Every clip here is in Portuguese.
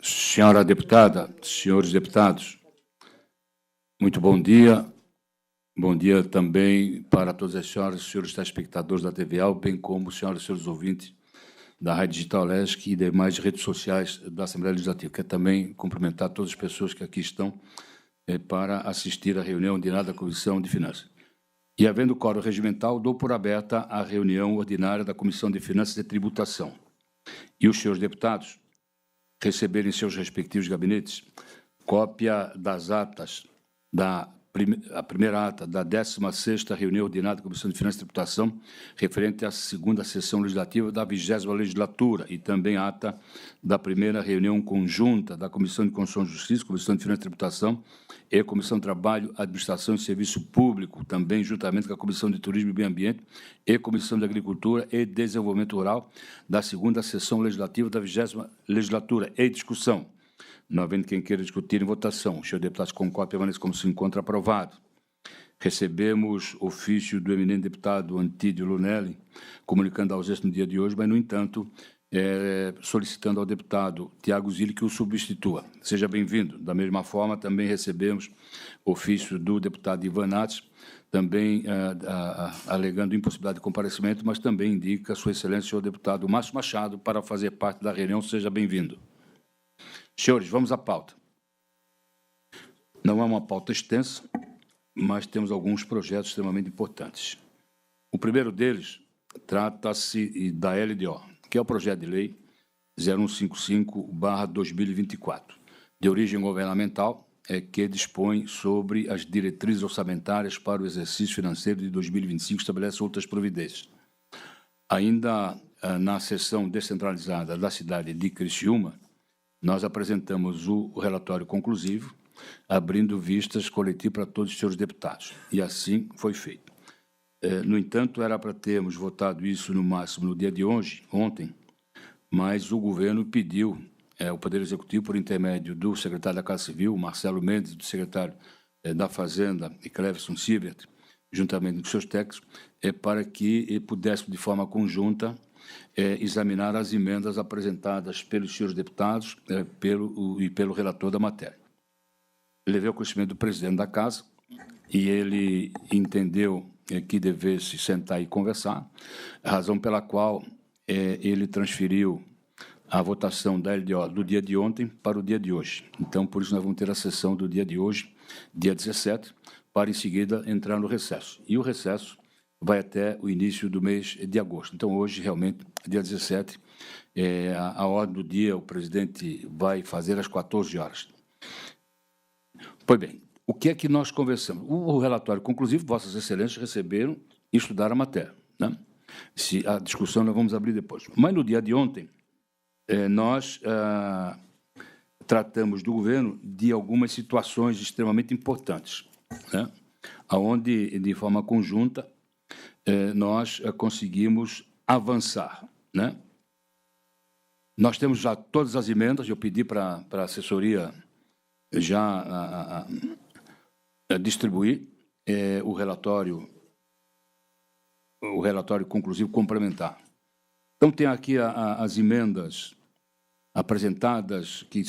Senhora deputada, senhores deputados, muito bom dia. Bom dia também para todas as senhoras e senhores telespectadores da TVAL, bem como senhoras e senhores ouvintes da Rádio Digital LESC e demais redes sociais da Assembleia Legislativa. Quero também cumprimentar todas as pessoas que aqui estão para assistir à reunião ordinária da Comissão de Finanças. E, havendo quórum regimental, dou por aberta a reunião ordinária da Comissão de Finanças e Tributação. E os senhores deputados receberem em seus respectivos gabinetes cópia das atas a primeira ata da 16ª reunião ordinária da Comissão de Finanças e Tributação, referente à segunda sessão legislativa da 20ª legislatura, e também ata da primeira reunião conjunta da Comissão de Constituição e Justiça, Comissão de Finanças e Tributação e Comissão de Trabalho, Administração e Serviço Público, também juntamente com a Comissão de Turismo e Meio Ambiente e Comissão de Agricultura e Desenvolvimento Rural, da segunda sessão legislativa da 20ª legislatura. Em discussão. Não havendo quem queira discutir em votação, o senhor deputado com cópia permanece como se encontra aprovado. Recebemos ofício do eminente deputado Antídio Lunelli, comunicando a ausência no dia de hoje, mas, no entanto, solicitando ao deputado Tiago Zilli que o substitua. Seja bem-vindo. Da mesma forma, também recebemos ofício do deputado Ivan Nates, também alegando impossibilidade de comparecimento, mas também indica a sua excelência, o senhor deputado Márcio Machado, para fazer parte da reunião. Seja bem-vindo. Senhores, vamos à pauta. Não é uma pauta extensa, mas temos alguns projetos extremamente importantes. O primeiro deles trata-se da LDO, que é o projeto de lei 0155/2024, de origem governamental, que dispõe sobre as diretrizes orçamentárias para o exercício financeiro de 2025 e estabelece outras providências. Ainda na sessão descentralizada da cidade de Criciúma, nós apresentamos o relatório conclusivo, abrindo vistas coletivas para todos os senhores deputados, e assim foi feito. No entanto, era para termos votado isso no máximo no dia de ontem, mas o governo pediu, o Poder Executivo, por intermédio do secretário da Casa Civil, Marcelo Mendes, do secretário da Fazenda, e Cleverson Siebert, juntamente com seus técnicos, para que pudéssemos, de forma conjunta, examinar as emendas apresentadas pelos senhores deputados e pelo relator da matéria. Levei ao conhecimento do presidente da Casa e ele entendeu que devesse sentar e conversar, razão pela qual ele transferiu a votação da LDO do dia de ontem para o dia de hoje. Então, por isso, nós vamos ter a sessão do dia de hoje, dia 17, para, em seguida, entrar no recesso. E o recesso vai até o início do mês de agosto. Então, hoje, realmente, dia 17, a ordem do dia, o presidente vai fazer às 14 horas. Pois bem, o que é que nós conversamos? O relatório conclusivo, Vossas Excelências receberam e estudaram a matéria, né? Se a discussão nós vamos abrir depois. Mas, no dia de ontem, nós tratamos do governo de algumas situações extremamente importantes, né? Onde, de forma conjunta, nós conseguimos avançar, né? Nós temos já todas as emendas, eu pedi para a assessoria já distribuir o relatório conclusivo complementar. Então, tem aqui as emendas apresentadas que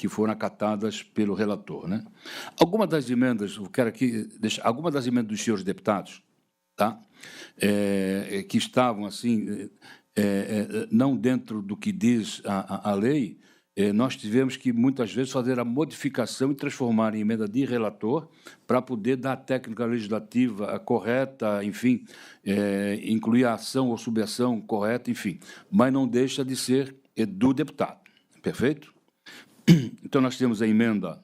foram acatadas pelo relator, né? Algumas das emendas, eu quero aqui deixar, algumas das emendas dos senhores deputados, tá? Que estavam assim, não dentro do que diz a lei, nós tivemos que, muitas vezes, fazer a modificação e transformar em emenda de relator para poder dar a técnica legislativa correta, enfim, incluir a ação ou subação correta, enfim, mas não deixa de ser do deputado, perfeito? Então, nós temos a emenda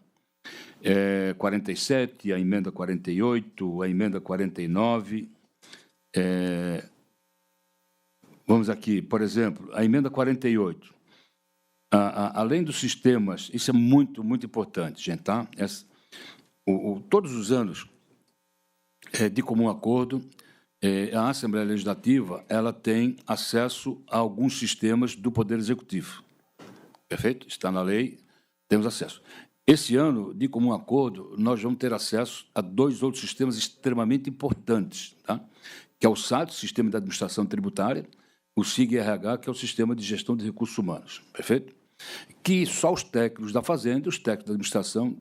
47, a emenda 48, a emenda 49. Vamos aqui, por exemplo, a emenda 48. Além dos sistemas, isso é muito, muito importante, gente, tá? Todos os anos, de comum acordo, a Assembleia Legislativa ela tem acesso a alguns sistemas do Poder Executivo. Perfeito? Está na lei, temos acesso. Esse ano, de comum acordo, nós vamos ter acesso a dois outros sistemas extremamente importantes, tá? Que é o SAT, Sistema de Administração Tributária, o SIG-RH, que é o Sistema de Gestão de Recursos Humanos. Perfeito? que só os técnicos da Fazenda e os técnicos da administração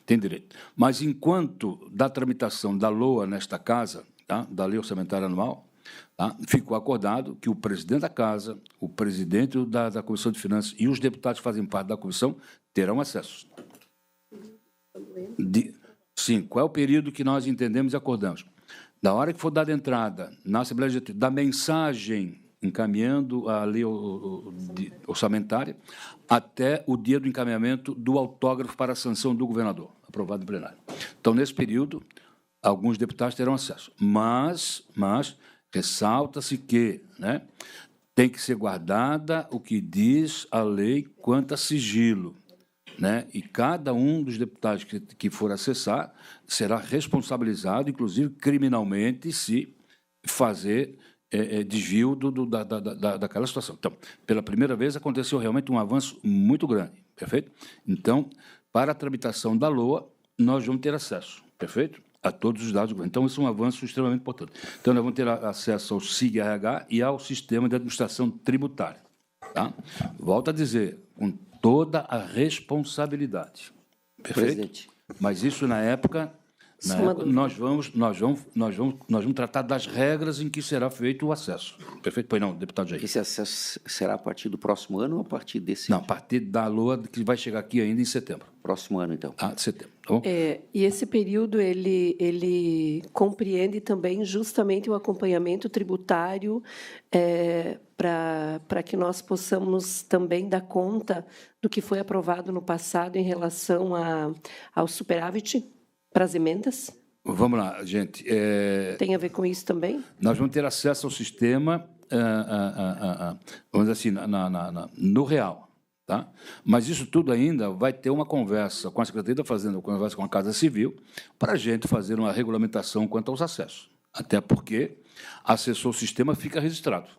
têm direito. Mas, enquanto da tramitação da LOA nesta Casa, tá, da Lei Orçamentária Anual, tá, ficou acordado que o presidente da Casa, o presidente da Comissão de Finanças e os deputados que fazem parte da comissão terão acesso. Sim, qual é o período que nós entendemos e acordamos? Da hora que for dada entrada na Assembleia Legislativa, da mensagem encaminhando a lei orçamentária até o dia do encaminhamento do autógrafo para a sanção do governador, aprovado em plenário. Então, nesse período, alguns deputados terão acesso. Mas ressalta-se que, né, tem que ser guardada o que diz a lei quanto a sigilo, né? E cada um dos deputados que for acessar será responsabilizado, inclusive criminalmente, se fazer desvio daquela situação. Então, pela primeira vez, aconteceu realmente um avanço muito grande, perfeito? Então, para a tramitação da LOA, nós vamos ter acesso, perfeito? A todos os dados do governo. Então, isso é um avanço extremamente importante. Então, nós vamos ter acesso ao SIG-RH e ao Sistema de Administração Tributária. Tá? Volto a dizer, com toda a responsabilidade. Perfeito? Presidente. Mas isso, na época nós vamos tratar das regras em que será feito o acesso. Perfeito? Pois não, deputado Jair. Esse acesso será a partir do próximo ano ou a partir desse? Não, a partir da LOA, que vai chegar aqui ainda em setembro. Próximo ano, então. De setembro. Tá bom? E esse período, ele compreende também justamente o acompanhamento tributário para que nós possamos também dar conta do que foi aprovado no passado em relação ao superávit para as emendas? Vamos lá, gente. Tem a ver com isso também? Nós vamos ter acesso ao sistema, vamos dizer assim, no real. Tá? Mas isso tudo ainda vai ter uma conversa com a Secretaria da Fazenda, uma conversa com a Casa Civil, para a gente fazer uma regulamentação quanto aos acessos. Até porque acessou o sistema, fica registrado.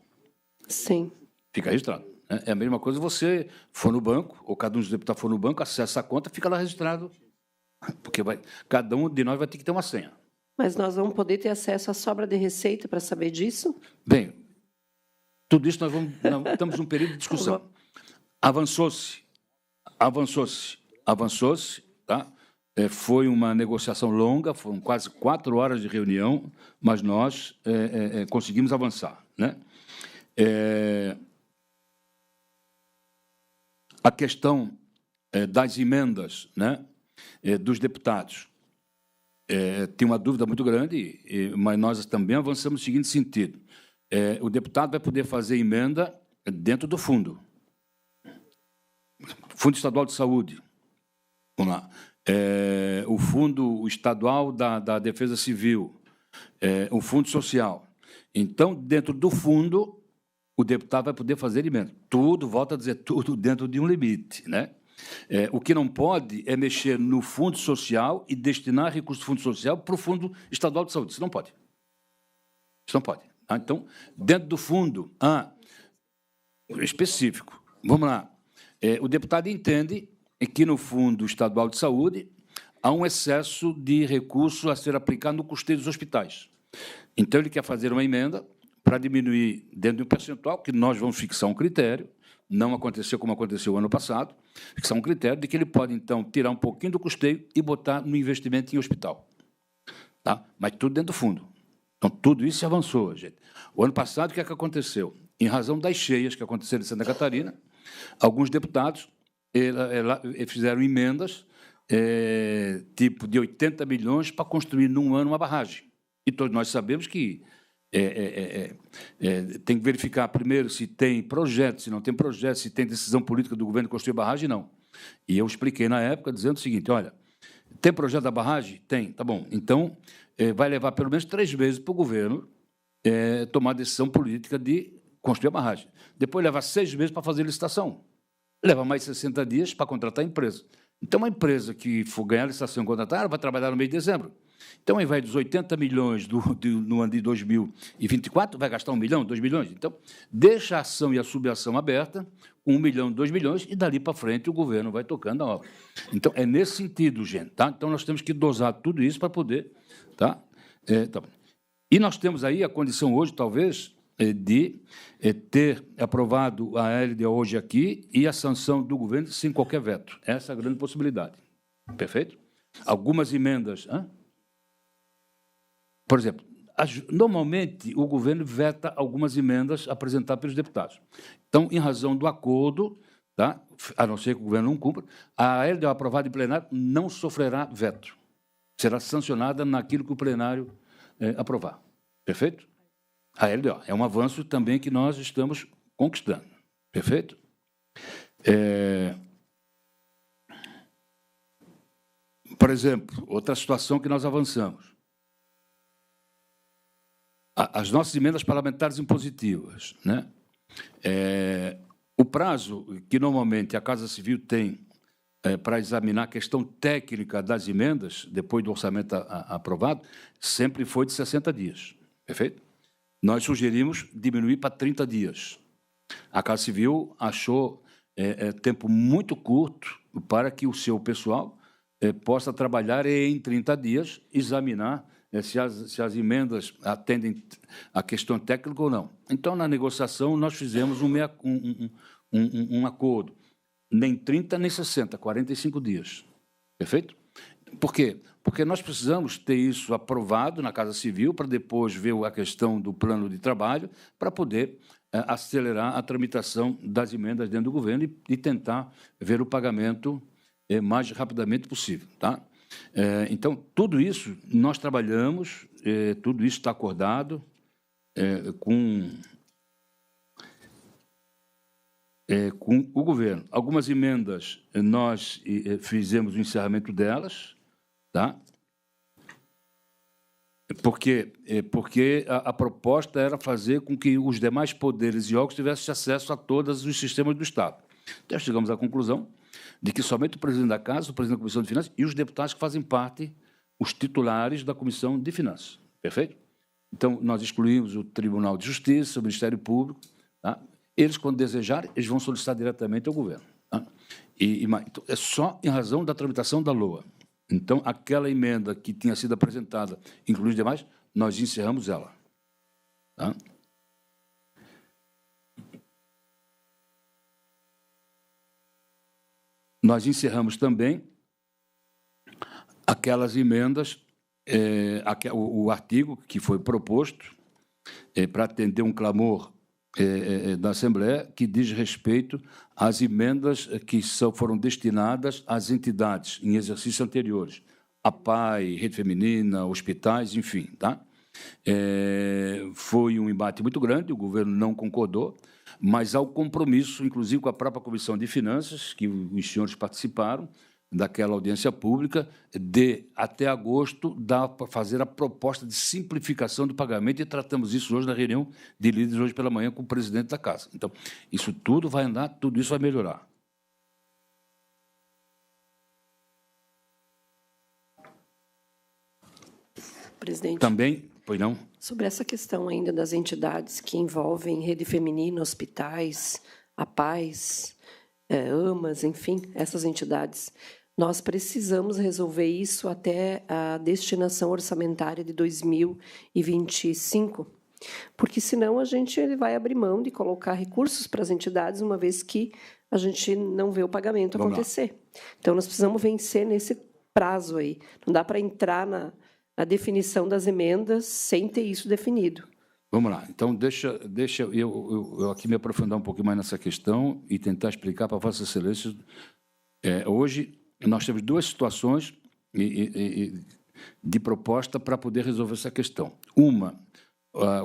Sim. Fica registrado. Né? É a mesma coisa você for no banco, ou cada um dos deputados for no banco, acessa a conta, fica lá registrado. Porque cada um de nós vai ter que ter uma senha. Mas nós vamos poder ter acesso à sobra de receita para saber disso? Bem, tudo isso nós estamos num período de discussão. Avançou-se, tá? Foi uma negociação longa, foram quase 4 horas de reunião, mas nós conseguimos avançar, né? A questão das emendas, né, dos deputados, tem uma dúvida muito grande, mas nós também avançamos no seguinte sentido. O deputado vai poder fazer emenda dentro do fundo. Fundo Estadual de Saúde, vamos lá. O Fundo Estadual da Defesa Civil, o Fundo Social. Então, dentro do fundo, o deputado vai poder fazer emenda. Tudo, volto a dizer, tudo dentro de um limite, né? O que não pode é mexer no Fundo Social e destinar recursos do Fundo Social para o Fundo Estadual de Saúde. Isso não pode. Isso não pode. Tá? Então, dentro do fundo específico, vamos lá. O deputado entende que no Fundo Estadual de Saúde há um excesso de recursos a ser aplicado no custeio dos hospitais. Então, ele quer fazer uma emenda para diminuir dentro de um percentual, que nós vamos fixar um critério, não aconteceu como aconteceu o ano passado, fixar um critério de que ele pode, então, tirar um pouquinho do custeio e botar no investimento em hospital. Tá? Mas tudo dentro do fundo. Então, tudo isso se avançou, gente. O ano passado, o que é que aconteceu? Em razão das cheias que aconteceram em Santa Catarina, alguns deputados fizeram emendas, tipo de 80 milhões, para construir num ano uma barragem. E todos nós sabemos que tem que verificar primeiro se tem projeto, se não tem projeto, se tem decisão política do governo de construir barragem, não. E eu expliquei na época, dizendo o seguinte, olha, tem projeto da barragem? Tem, tá bom. Então, vai levar pelo menos 3 meses para o governo tomar a decisão política de construir a barragem. Depois leva 6 meses para fazer licitação. Leva mais 60 dias para contratar a empresa. Então, uma empresa que for ganhar a licitação e contratar, ela vai trabalhar no mês de dezembro. Então, ao invés dos 80 milhões no ano de 2024, vai gastar 1 milhão, 2 milhões. Então, deixa a ação e a subação aberta, 1 milhão, 2 milhões, e dali para frente o governo vai tocando a obra. Então, é nesse sentido, gente. Tá? Então, nós temos que dosar tudo isso para poder... Tá? Tá. E nós temos aí a condição hoje, talvez, de ter aprovado a LDO hoje aqui e a sanção do governo sem qualquer veto. Essa é a grande possibilidade. Perfeito? Algumas emendas... Por exemplo, normalmente o governo veta algumas emendas apresentadas pelos deputados. Então, em razão do acordo, tá? A não ser que o governo não cumpra, a LDO aprovada em plenário não sofrerá veto. Será sancionada naquilo que o plenário aprovar. Perfeito? A LDO é um avanço também que nós estamos conquistando. Perfeito? Por exemplo, outra situação que nós avançamos. As nossas emendas parlamentares impositivas, né? O prazo que normalmente a Casa Civil tem para examinar a questão técnica das emendas, depois do orçamento aprovado, sempre foi de 60 dias. Perfeito? Nós sugerimos diminuir para 30 dias. A Casa Civil achou tempo muito curto para que o seu pessoal possa trabalhar e, em 30 dias, examinar se as emendas atendem à questão técnica ou não. Então, na negociação, nós fizemos um acordo. Nem 30, nem 60, 45 dias. Perfeito? Por quê? Porque nós precisamos ter isso aprovado na Casa Civil para depois ver a questão do plano de trabalho, para poder acelerar a tramitação das emendas dentro do governo e tentar ver o pagamento mais rapidamente possível. Tá? Então, tudo isso nós trabalhamos, tudo isso está acordado com o governo. Algumas emendas nós fizemos o encerramento delas, tá? Porque a proposta era fazer com que os demais poderes e órgãos tivessem acesso a todos os sistemas do Estado. Então, chegamos à conclusão de que somente o presidente da Casa, o presidente da Comissão de Finanças e os deputados que fazem parte, os titulares da Comissão de Finanças. Perfeito? Então, nós excluímos o Tribunal de Justiça, o Ministério Público. Tá? Eles, quando desejarem, eles vão solicitar diretamente ao governo. Tá? Então, é só em razão da tramitação da LOA. Então, aquela emenda que tinha sido apresentada, incluindo os demais, nós encerramos ela. Tá? Nós encerramos também aquelas emendas, o artigo que foi proposto para atender um clamor da Assembleia, que diz respeito às emendas que foram destinadas às entidades em exercícios anteriores, a PAI, Rede Feminina, hospitais, enfim. Tá? Foi um embate muito grande, o governo não concordou, mas há o compromisso, inclusive com a própria Comissão de Finanças, que os senhores participaram daquela audiência pública, de, até agosto, fazer a proposta de simplificação do pagamento, e tratamos isso hoje na reunião de líderes, hoje pela manhã, com o presidente da Casa. Então, isso tudo vai andar, tudo isso vai melhorar. Presidente. Também, pois não? Sobre essa questão ainda das entidades que envolvem Rede Feminina, hospitais, a Paz, AMAS, enfim, essas entidades, nós precisamos resolver isso até a destinação orçamentária de 2025, porque senão a gente vai abrir mão de colocar recursos para as entidades, uma vez que a gente não vê o pagamento acontecer. Então, nós precisamos vencer nesse prazo aí. Não dá para entrar na definição das emendas sem ter isso definido. Vamos lá. Então, deixa eu aqui me aprofundar um pouquinho mais nessa questão e tentar explicar para Vossa Excelência. Hoje, nós temos duas situações de proposta para poder resolver essa questão. Uma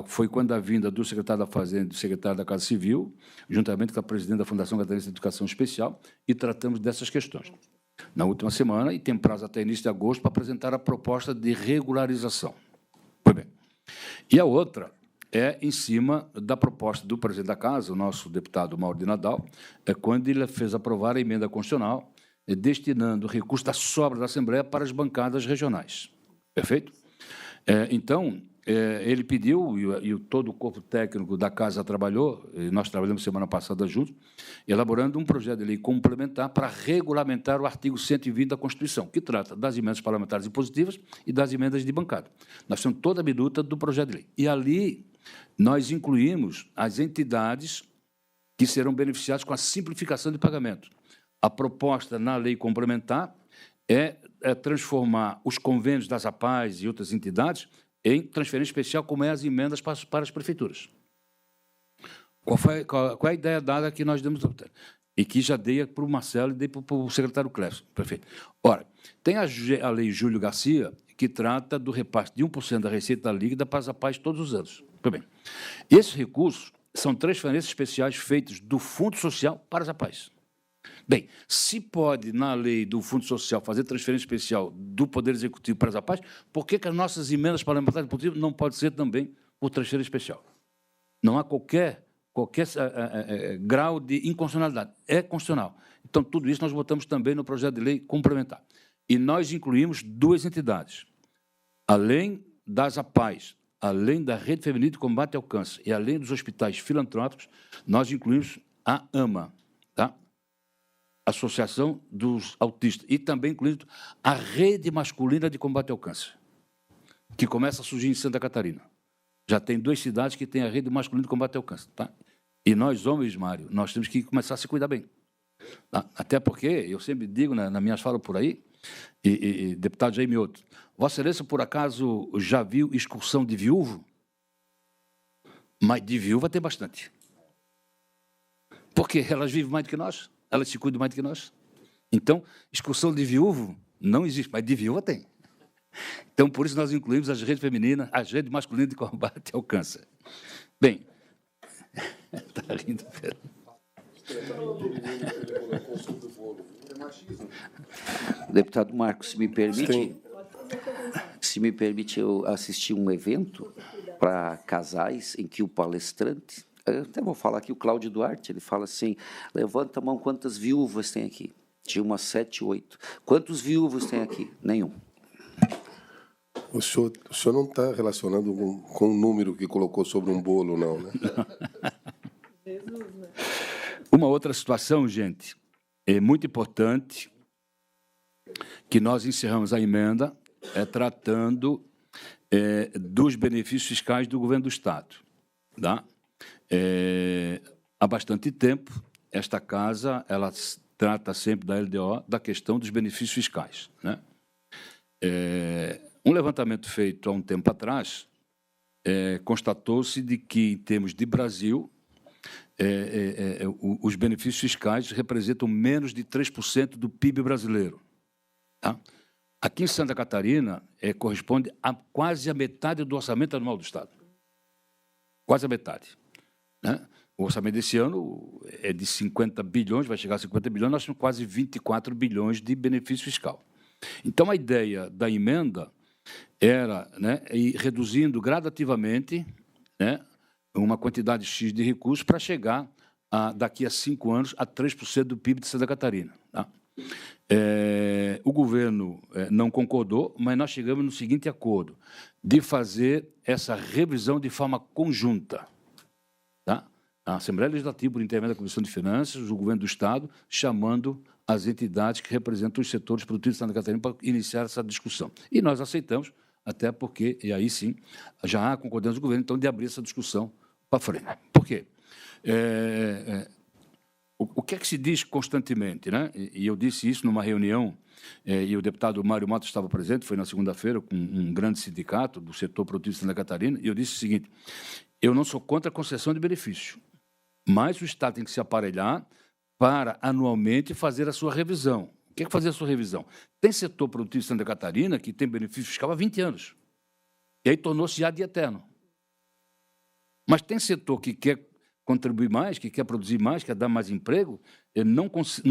foi quando a vinda do secretário da Fazenda e do secretário da Casa Civil, juntamente com a presidente da Fundação Catarinense de Educação Especial, e tratamos dessas questões. Na última semana, e tem prazo até início de agosto, para apresentar a proposta de regularização. Pois bem. E a outra é em cima da proposta do presidente da Casa, o nosso deputado Mauro de Nadal, quando ele fez aprovar a emenda constitucional, destinando recursos da sobra da Assembleia para as bancadas regionais. Perfeito? Então, ele pediu, e todo o corpo técnico da Casa trabalhou, e nós trabalhamos semana passada juntos, elaborando um projeto de lei complementar para regulamentar o artigo 120 da Constituição, que trata das emendas parlamentares impositivas e das emendas de bancada. Nós temos toda a minuta do projeto de lei. E ali nós incluímos as entidades que serão beneficiadas com a simplificação de pagamento. A proposta na lei complementar é transformar os convênios das APAES e outras entidades em transferência especial, como é as emendas para as prefeituras. Qual é a ideia dada que nós demos? E que já dei para o Marcelo e dei para o secretário Clécio. Perfeito. Ora, tem a lei Júlio Garcia, que trata do repasse de 1% da receita líquida para as APAES todos os anos. Muito bem. Esses recursos são transferências especiais feitas do Fundo Social para as APAES. Bem, se pode, na lei do Fundo Social, fazer transferência especial do Poder Executivo para as APAES, por que as nossas emendas parlamentares impositivas não pode ser também por transferência especial? Não há qualquer grau de inconstitucionalidade. É constitucional. Então, tudo isso nós botamos também no projeto de lei complementar. E nós incluímos duas entidades. Além das APAES, além da Rede Feminina de Combate ao Câncer e além dos hospitais filantrópicos, nós incluímos a AMA, tá? Associação dos Autistas, e também incluindo a Rede Masculina de Combate ao Câncer, que começa a surgir em Santa Catarina. Já tem 2 cidades que têm a Rede Masculina de Combate ao Câncer. Tá? E nós, homens, Mário, nós temos que começar a se cuidar bem. Tá? Até porque, eu sempre digo nas minhas falas por aí, e deputado Jaime Mioto, Vossa Excelência, por acaso, já viu excursão de viúvo? Mas de viúva tem bastante. Porque elas vivem mais do que nós. Elas se cuidam mais do que nós. Então, excursão de viúvo não existe, mas de viúva tem. Então, por isso, nós incluímos as redes femininas, as redes masculinas de combate ao câncer. Bem, está rindo, Pedro. Deputado Marcos, se me permite, eu assisti um evento para casais em que o palestrante... Eu até vou falar aqui, o Cláudio Duarte, ele fala assim, levanta a mão, quantas viúvas tem aqui? Tinha umas 7, 8. Quantos viúvos tem aqui? Nenhum. O senhor não está relacionando com o número que colocou sobre um bolo, não, né? Uma outra situação, gente, é muito importante, que nós encerramos a emenda, tratando dos benefícios fiscais do governo do Estado, tá? Há bastante tempo, esta casa ela trata sempre da LDO da questão dos benefícios fiscais, né? Um levantamento feito há um tempo atrás constatou-se de que, em termos de Brasil, os benefícios fiscais representam menos de 3% do PIB brasileiro. Tá? Aqui em Santa Catarina, corresponde a quase a metade do orçamento anual do Estado. Quase a metade. Né? O orçamento desse ano é de 50 bilhões, vai chegar a 50 bilhões, nós temos quase 24 bilhões de benefício fiscal. Então, a ideia da emenda era, né, ir reduzindo gradativamente, né, uma quantidade X de recursos para chegar, daqui a 5 anos, a 3% do PIB de Santa Catarina. Tá? O governo não concordou, mas nós chegamos no seguinte acordo, de fazer essa revisão de forma conjunta. Tá? A Assembleia Legislativa, por intermédio da Comissão de Finanças, o governo do Estado, chamando as entidades que representam os setores produtivos de Santa Catarina para iniciar essa discussão. E nós aceitamos, até porque, e aí sim, já há concordância do governo, então, de abrir essa discussão para frente. Por quê? O que é que se diz constantemente, né? E eu disse isso numa reunião, e o deputado Mário Matos estava presente, foi na segunda-feira, com um grande sindicato do setor produtivo de Santa Catarina, e eu disse o seguinte, eu não sou contra a concessão de benefício, mas o Estado tem que se aparelhar para, anualmente, fazer a sua revisão. O que é fazer a sua revisão? Tem setor produtivo de Santa Catarina que tem benefício fiscal há 20 anos, e aí tornou-se já de eterno. Mas tem setor que quer contribuir mais, que quer produzir mais, quer dar mais emprego, ele não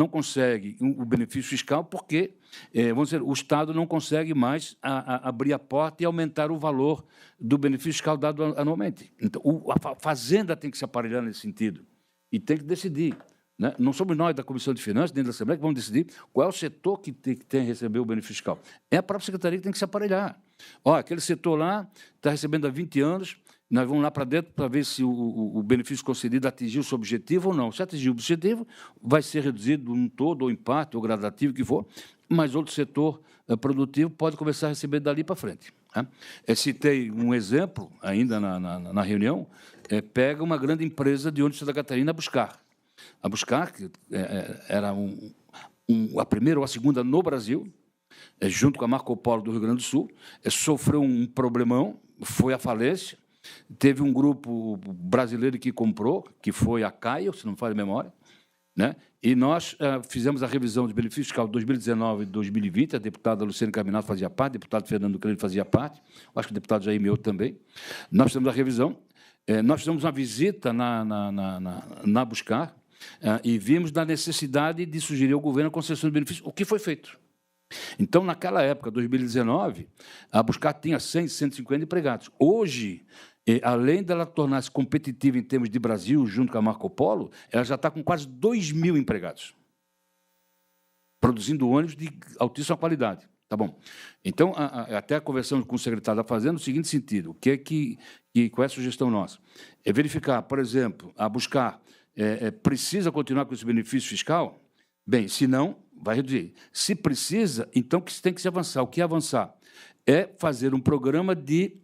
consegue o benefício fiscal porque, vamos dizer, o Estado não consegue mais abrir a porta e aumentar o valor do benefício fiscal dado anualmente. Então, a Fazenda tem que se aparelhar nesse sentido e tem que decidir, né? Não somos nós da Comissão de Finanças, nem da Assembleia, que vamos decidir qual é o setor que tem que receber o benefício fiscal. É a própria Secretaria que tem que se aparelhar. Ó, aquele setor lá está recebendo há 20 anos, nós vamos lá para dentro para ver se o benefício concedido atingiu o seu objetivo ou não. Se atingir o objetivo, vai ser reduzido um todo, ou em parte, ou gradativo, que for, mas outro setor produtivo pode começar a receber dali para frente. Né? Citei um exemplo, ainda na reunião, pega uma grande empresa de onde Santa Catarina, a Buscar, que era a primeira ou a segunda no Brasil, junto com a Marco Polo do Rio Grande do Sul, sofreu um problemão, foi à falência. Teve um grupo brasileiro que comprou, que foi a Caio, se não me falha a memória, né? E nós fizemos a revisão de benefício fiscal de 2019 e 2020, a deputada Luciane Carminato fazia parte, o deputado Fernando Crane fazia parte, acho que o deputado Jair Mioto também. Nós fizemos a revisão, nós fizemos uma visita na Buscar e vimos da necessidade de sugerir ao governo a concessão de benefício, o que foi feito. Então, naquela época, 2019, a Buscar tinha 100, 150 empregados. Hoje, além dela tornar-se competitiva em termos de Brasil, junto com a Marco Polo, ela já está com quase 2.000 empregados, produzindo ônibus de altíssima qualidade. Tá bom. Então, até conversando com o secretário da Fazenda, no seguinte sentido, qual é a sugestão nossa? É verificar, por exemplo, a Buscar precisa continuar com esse benefício fiscal? Bem, se não, vai reduzir. Se precisa, então que tem que se avançar. O que é avançar? É fazer um programa de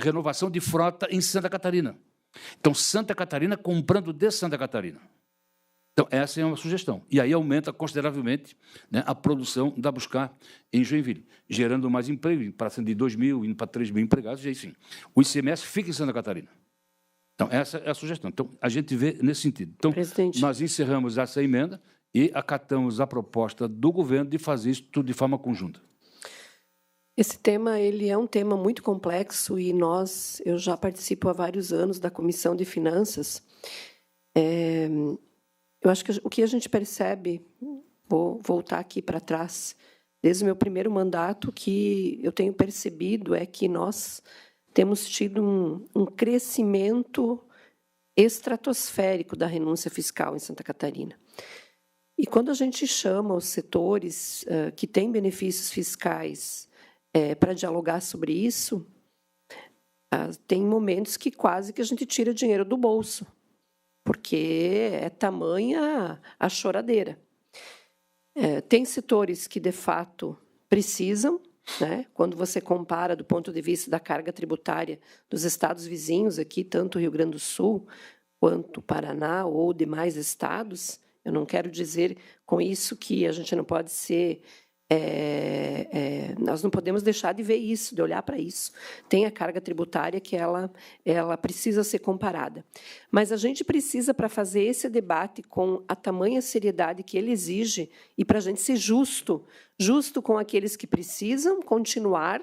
renovação de frota em Santa Catarina. Então, Santa Catarina comprando de Santa Catarina. Então, essa é uma sugestão. E aí aumenta consideravelmente, né, a produção da Buscar em Joinville, gerando mais emprego, passando de 2.000, indo para 3.000 empregados, e aí sim. O ICMS fica em Santa Catarina. Então, essa é a sugestão. Então, a gente vê nesse sentido. Então, Presidente, nós encerramos essa emenda e acatamos a proposta do governo de fazer isso tudo de forma conjunta. esse tema ele é um tema muito complexo e eu já participo há vários anos da Comissão de Finanças. Eu acho que o que a gente percebe, vou voltar aqui para trás, desde o meu primeiro mandato, que eu tenho percebido é que nós temos tido um crescimento estratosférico da renúncia fiscal em Santa Catarina. E quando a gente chama os setores que têm benefícios fiscais para dialogar sobre isso, tem momentos que quase que a gente tira dinheiro do bolso, porque é tamanha a choradeira. Tem setores que, de fato, precisam, né? Quando você compara do ponto de vista da carga tributária dos estados vizinhos aqui, tanto o Rio Grande do Sul quanto o Paraná ou demais estados, eu não quero dizer com isso que a gente não pode ser... nós não podemos deixar de ver isso, de olhar para isso. Tem a carga tributária que ela precisa ser comparada. Mas a gente precisa, para fazer esse debate com a tamanha seriedade que ele exige, e para a gente ser justo com aqueles que precisam continuar,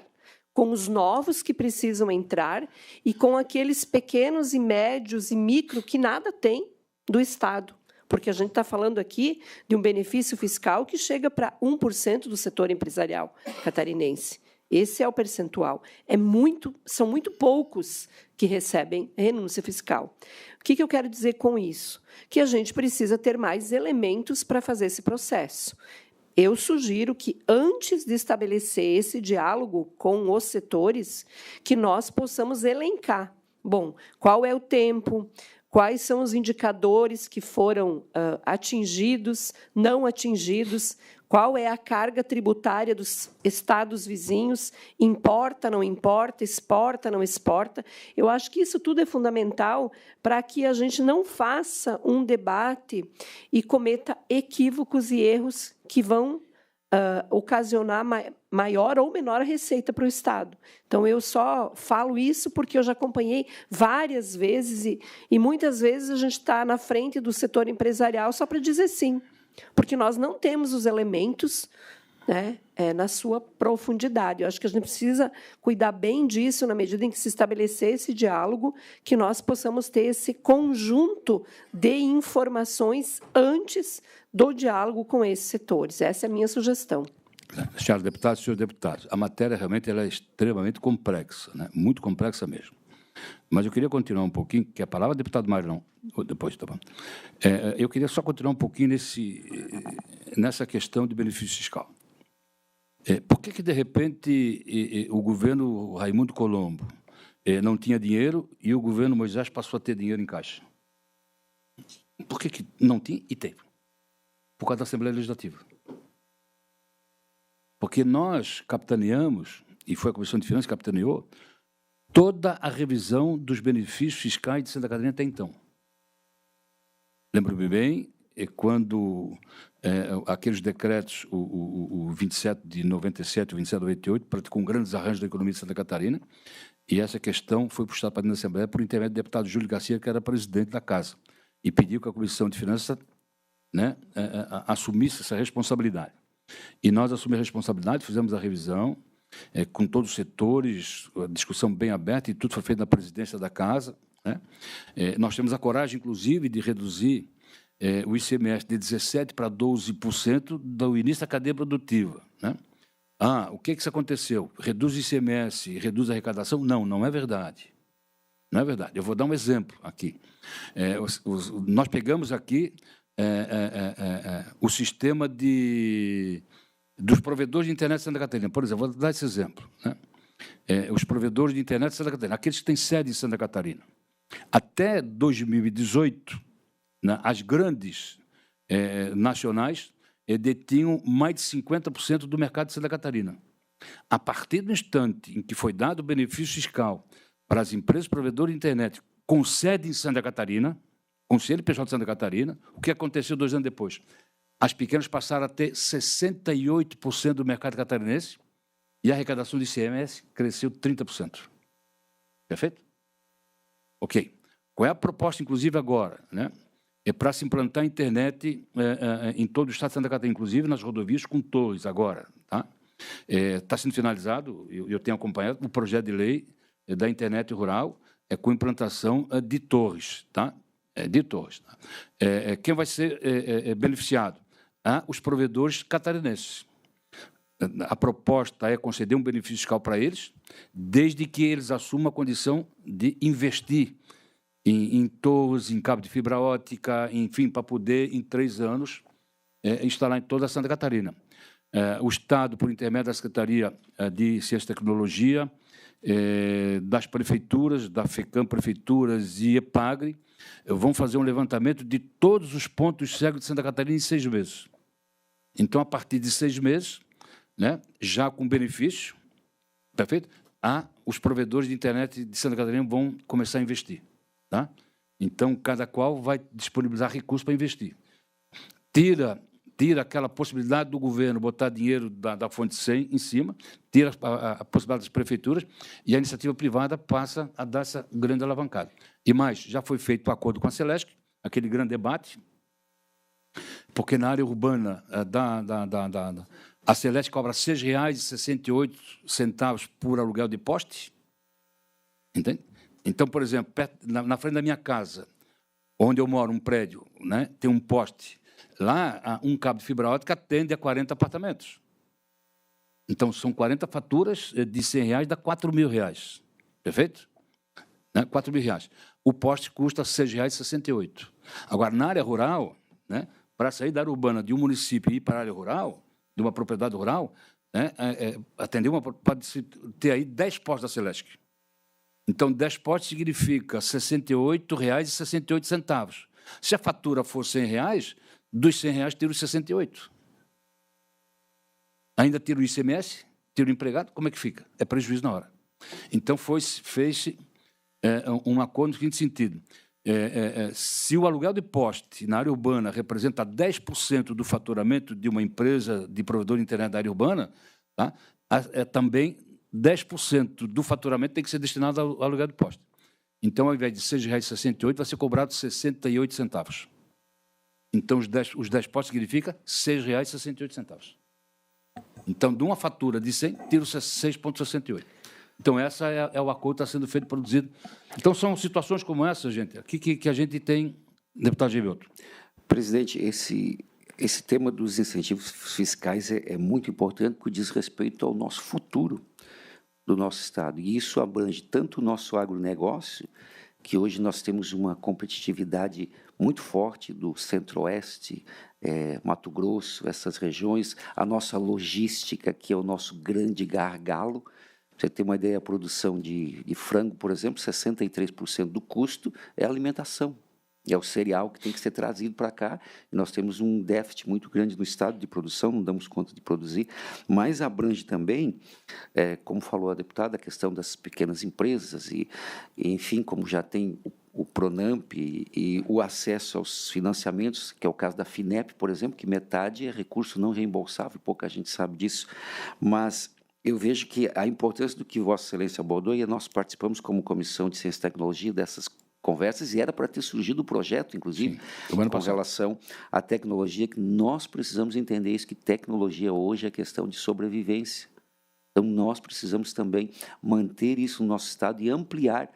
com os novos que precisam entrar e com aqueles pequenos e médios e micro que nada têm do Estado. Porque a gente está falando aqui de um benefício fiscal que chega para 1% do setor empresarial catarinense. Esse é o percentual. São muito poucos que recebem renúncia fiscal. O que eu quero dizer com isso? Que a gente precisa ter mais elementos para fazer esse processo. Eu sugiro que, antes de estabelecer esse diálogo com os setores, que nós possamos elencar. Bom, qual é o tempo? Quais são os indicadores que foram atingidos, não atingidos? Qual é a carga tributária dos estados vizinhos? Importa, não importa? Exporta, não exporta? Eu acho que isso tudo é fundamental para que a gente não faça um debate e cometa equívocos e erros que vão ocasionar maior ou menor receita para o Estado. Então, eu só falo isso porque eu já acompanhei várias vezes e muitas vezes a gente está na frente do setor empresarial só para dizer sim, porque nós não temos os elementos, né, na sua profundidade. Eu acho que a gente precisa cuidar bem disso na medida em que se estabelecer esse diálogo, que nós possamos ter esse conjunto de informações antes do diálogo com esses setores. Essa é a minha sugestão. Senhora deputada, senhores deputados, a matéria realmente ela é extremamente complexa, né? Muito complexa mesmo. Mas eu queria continuar um pouquinho, que a palavra deputado Mário não, depois, tá bom. Eu queria só continuar um pouquinho nessa questão de benefício fiscal. Por que, de repente, o governo Raimundo Colombo não tinha dinheiro e o governo Moisés passou a ter dinheiro em caixa? Por que não tinha e tem? Por causa da Assembleia Legislativa. Porque nós capitaneamos, e foi a Comissão de Finanças que capitaneou, toda a revisão dos benefícios fiscais de Santa Catarina até então. Lembro-me bem, quando aqueles decretos, o 27 de 97 e o 27 de 98, praticou grandes arranjos da economia de Santa Catarina, e essa questão foi puxada para dentro da Assembleia por intermédio do deputado Júlio Garcia, que era presidente da Casa, e pediu que a Comissão de Finanças, né, assumisse essa responsabilidade. E nós assumimos a responsabilidade, fizemos a revisão, com todos os setores, a discussão bem aberta, e tudo foi feito na presidência da Casa, né? Nós temos a coragem, inclusive, de reduzir o ICMS de 17% para 12% do início da cadeia produtiva, né? O que isso aconteceu? Reduz o ICMS e reduz a arrecadação? Não, não é verdade. Não é verdade. Eu vou dar um exemplo aqui. Nós pegamos aqui o sistema dos provedores de internet de Santa Catarina. Por exemplo, vou dar esse exemplo, né? Os provedores de internet de Santa Catarina, aqueles que têm sede em Santa Catarina. Até 2018, né, as grandes nacionais detinham mais de 50% do mercado de Santa Catarina. A partir do instante em que foi dado o benefício fiscal para as empresas provedoras de internet com sede em Santa Catarina, com CNPJ de Santa Catarina, o que aconteceu 2 anos depois? As pequenas passaram a ter 68% do mercado catarinense e a arrecadação do ICMS cresceu 30%. Perfeito? Ok. Qual é a proposta, inclusive, agora, né? Para se implantar a internet em todo o estado de Santa Catarina, inclusive nas rodovias com torres agora. Tá? Está sendo finalizado, eu tenho acompanhado, o projeto de lei da internet rural com implantação de torres. Tá? De torres. Tá? Quem vai ser beneficiado? Os provedores catarinenses. A proposta é conceder um benefício fiscal para eles, desde que eles assumam a condição de investir em torres, em cabo de fibra óptica, enfim, para poder, em 3 anos, instalar em toda a Santa Catarina. O Estado, por intermédio da Secretaria de Ciência e Tecnologia, das prefeituras, da FECAM, prefeituras e EPAGRE, vão fazer um levantamento de todos os pontos cegos de Santa Catarina em 6 meses. Então, a partir de 6 meses, né, já com benefício, perfeito? Os provedores de internet de Santa Catarina vão começar a investir. Tá? Então, cada qual vai disponibilizar recursos para investir. Tira aquela possibilidade do governo botar dinheiro da fonte 100 em cima, tira a possibilidade das prefeituras e a iniciativa privada passa a dar essa grande alavancada. E mais, já foi feito o acordo com a Celesc, aquele grande debate, porque na área urbana a Celesc cobra R$ 6,68 por aluguel de poste. Entende? Então, por exemplo, na frente da minha casa, onde eu moro, um prédio, né, tem um poste. Lá, um cabo de fibra óptica atende a 40 apartamentos. Então, são 40 faturas de R$ 100, dá R$ 4.000. Perfeito? Né? R$ 4.000. O poste custa R$ 6,68. Agora, na área rural, né, para sair da área urbana de um município e ir para a área rural, de uma propriedade rural, né, pode ter aí 10 postes da Celesc. Então, 10 postes significa R$ 68,68. Se a fatura for R$ 100, dos R$ 100 tira os 68. Ainda tira o ICMS, tira o empregado, como é que fica? É prejuízo na hora. Então, fez-se um acordo no seguinte sentido. Se o aluguel de poste na área urbana representa 10% do faturamento de uma empresa de provedor de internet da área urbana, tá? Também 10% do faturamento tem que ser destinado ao aluguel de poste. Então, ao invés de R$ 6,68, vai ser cobrado 68 centavos. Então, os 10 postes significa R$ 6,68. Então, de uma fatura de 100, tira os 6,68. Então, essa é o acordo que está sendo feito, produzido. Então, são situações como essa, gente, aqui que a gente tem, deputado Givilto. Presidente, esse tema dos incentivos fiscais é muito importante porque diz respeito ao nosso futuro. do nosso Estado. E isso abrange tanto o nosso agronegócio, que hoje nós temos uma competitividade muito forte do Centro-Oeste, Mato Grosso, essas regiões, a nossa logística, que é o nosso grande gargalo. Pra você ter uma ideia, a produção de frango, por exemplo, 63% do custo é a alimentação. É o cereal que tem que ser trazido para cá. E nós temos um déficit muito grande no estado de produção, não damos conta de produzir, mas abrange também, como falou a deputada, a questão das pequenas empresas e enfim, como já tem o Pronamp e o acesso aos financiamentos, que é o caso da FINEP, por exemplo, que metade é recurso não reembolsável, pouca gente sabe disso, mas eu vejo que a importância do que Vossa Excelência abordou, e nós participamos como Comissão de Ciência e Tecnologia dessas conversas, e era para ter surgido o projeto, inclusive, com relação à tecnologia, que nós precisamos entender isso, que tecnologia hoje é questão de sobrevivência. Então, nós precisamos também manter isso no nosso Estado e ampliar